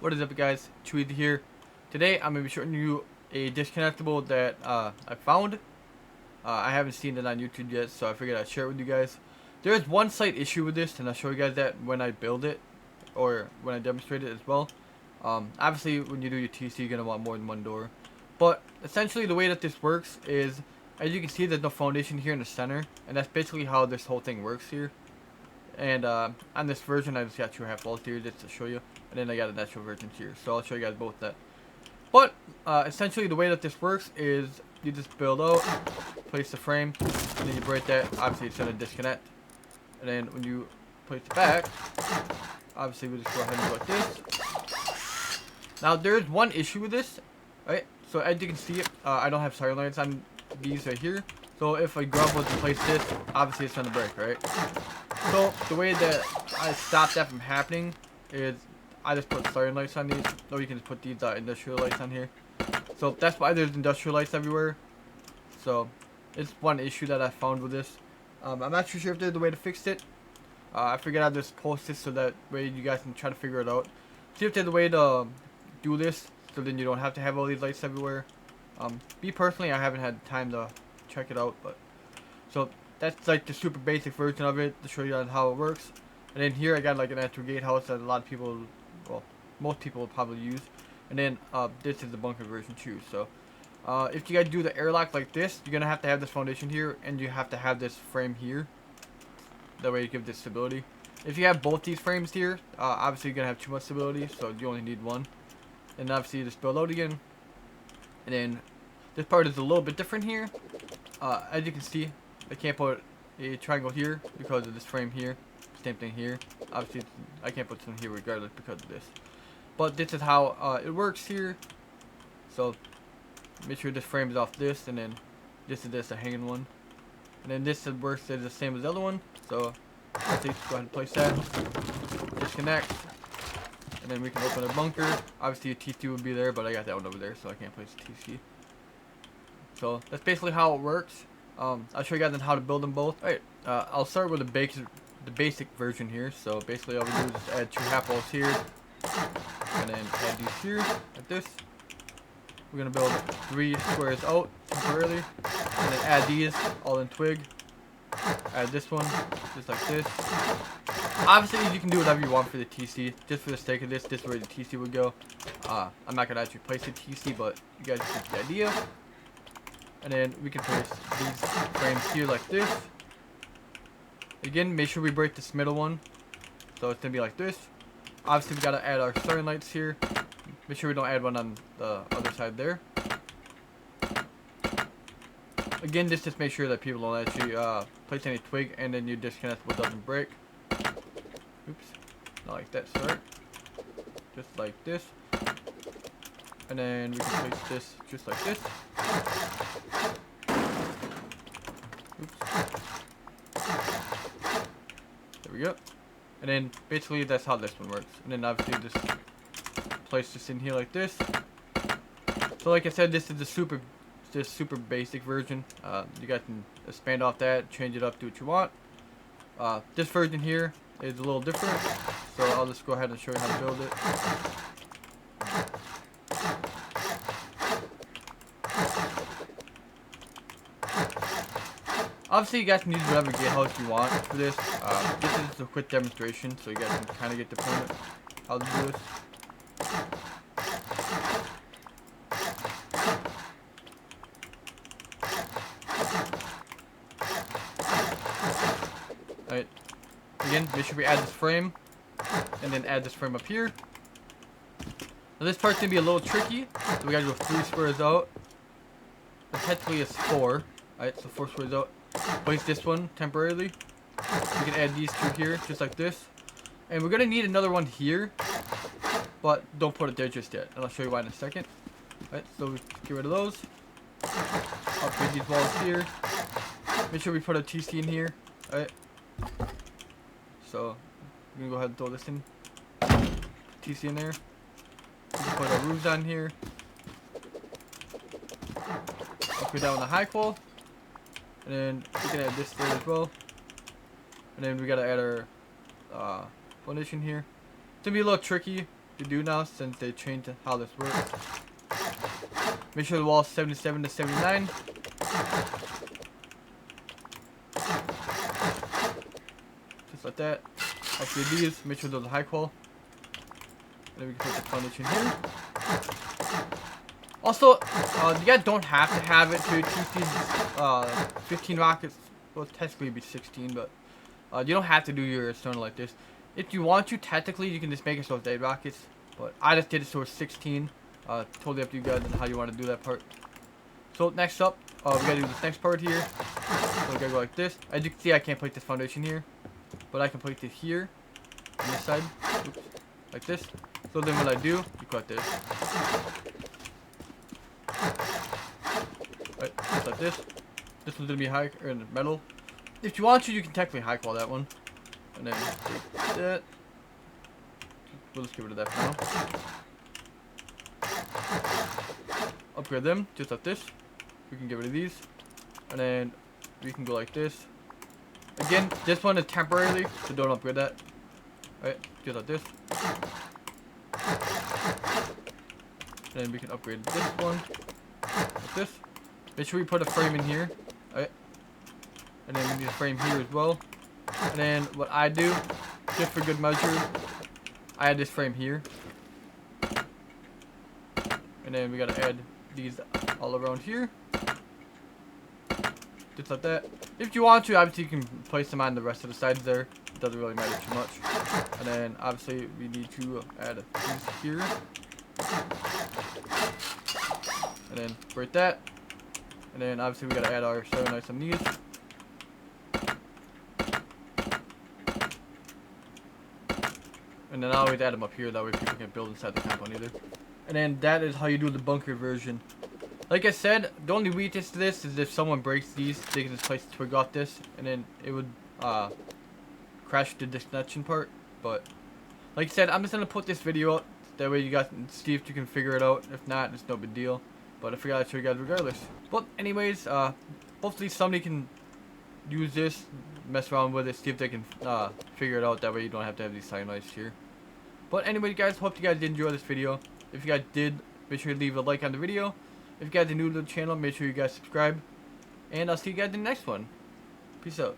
What is up, guys? Chewy here. Today I'm going to be showing you a disconnectable that I found. I haven't seen it on YouTube yet, so I figured I'd share it with you guys. There is one slight issue with this, and I'll show you guys that when I build it, or when I demonstrate it as well. Obviously, when you do your TC, you're going to want more than one door. But essentially, the way that this works is, as you can see, there's no foundation here in the center, and that's basically how this whole thing works here. And on this version, I just got 2.5 volts here just to show you. And then I got a natural version here. So I'll show you guys both that. But essentially the way that this works is you just build out, place the frame, and then you break that. Obviously it's going to disconnect. And then when you place it back, obviously we'll just go ahead and do like this. Now there's one issue with this, right? So as you can see, I don't have siren lights on these right here. So if a grub was to place this, obviously it's going to break, right? So the way that I stop that from happening is I just put siren lights on these, or you can just put these industrial lights on here. So that's why there's industrial lights everywhere. So it's one issue that I found with this. I'm not too sure if there's a way to fix it. I figured I'd just post this so that way you guys can try to figure it out. See if there's a way to do this so then you don't have to have all these lights everywhere. Me personally, I haven't had time to check it out, but so that's like the super basic version of it to show you how it works. And then here I got like an actual gatehouse that a lot of people, well, most people will probably use. And then this is the bunker version too. So if you guys do the airlock like this, you're gonna have to have this foundation here, and you have to have this frame here. That way you give this stability. If you have both these frames here, obviously you're gonna have too much stability, so you only need one. And obviously you just build out again. And then this part is a little bit different here. As you can see, I can't put a triangle here because of this frame here. Same thing here. Obviously, I can't put something here regardless because of this. But this is how it works here. So, make sure this frame is off this, and then this is a hanging one. And then this works as the same as the other one. So, let's just go ahead and place that. Disconnect. And then we can open a bunker. Obviously, a TC would be there, but I got that one over there, so I can't place a TC. So, that's basically how it works. I'll show you guys on how to build them both. Alright, I'll start with the basic version here. So basically all we do is just add 2.5 volts here, and then add these here, like this. We're gonna build 3 squares out temporarily, and then add these all in twig. Add this one, just like this. Obviously you can do whatever you want for the TC. Just for the sake of this is where the TC would go. I'm not gonna actually place the TC, but you guys get the idea. And then we can place these frames here like this. Again, make sure we break this middle one. So it's going to be like this. Obviously, we got to add our siren lights here. Make sure we don't add one on the other side there. Again, just make sure that people don't actually place any twig, and then you disconnect what doesn't break. Oops. Not like that, sorry. Just like this. And then we can place this just like this. Oops. There we go. And then basically that's how this one works. And then obviously just place this in here like this. So like I said, this is the super basic version. You guys can expand off that, change it up, do what you want. This version here is a little different. So I'll just go ahead and show you how to build it. Obviously, you guys can use whatever gatehouse you want for this. This is a quick demonstration, so you guys can kind of get the point of how to do this. Alright. Again, make sure we add this frame, and then add this frame up here. Now this part's going to be a little tricky, so we got to go 3 squares out. But technically it's 4. Alright, so 4 squares out. Place this one temporarily. We can add these 2 here, just like this. And we're going to need another one here, but don't put it there just yet. And I'll show you why in a second. Alright, so get rid of those. Upgrade these walls here. Make sure we put a TC in here. Alright. So, we're going to go ahead and throw this in. TC in there. We can put our roofs on here. Upgrade that one to high qual. And then we can add this there as well. And then we gotta add our foundation here. It's gonna be a little tricky, to do now since they changed how this works. Make sure the wall is 77 to 79. Just like that. Upgrade these. Make sure those are high qual. And then we can put the foundation here. Also, you guys don't have to have it to keep these 15 rockets. Well, technically it'd be 16, but you don't have to do your external like this. If you want to, technically you can just make it so it's 8 rockets. But I just did it so it's 16. Totally up to you guys on how you want to do that part. So next up, we gotta do this next part here. So we gotta go like this. As you can see, I can't place this foundation here, but I can place it here on this side. Oops, like this. So then what I do, you cut this. Right, just like this. This one's gonna be high or in the metal. If you want to, you can technically high qual that one. And then take that. We'll just get rid of that for now. Upgrade them, just like this. We can get rid of these. And then we can go like this. Again, this one is temporarily, so don't upgrade that. Right, just like this. And then we can upgrade this one. Like this. Make sure we put a frame in here. Right. And then we need a frame here as well. And then what I do, just for good measure, I add this frame here. And then we gotta add these all around here. Just like that. If you want to, obviously you can place them on the rest of the sides there. It doesn't really matter too much. And then obviously we need to add these here. And then break that. And then obviously we gotta add our 7 ice on these. And then I always add them up here, that way people can build inside the compound either. And then that is how you do the bunker version. Like I said, the only weakness to this is if someone breaks these, they can just place a twig off this, and then it would crash the disconnection part. But like I said, I'm just gonna put this video out, that way you guys can see if you can figure it out. If not, it's no big deal. But I figured I'd show you guys regardless. But anyways, hopefully somebody can use this, mess around with it, see if they can figure it out. That way you don't have to have these cyanides here. But anyway, guys, hope you guys did enjoy this video. If you guys did, make sure you leave a like on the video. If you guys are new to the channel, make sure you guys subscribe. And I'll see you guys in the next one. Peace out.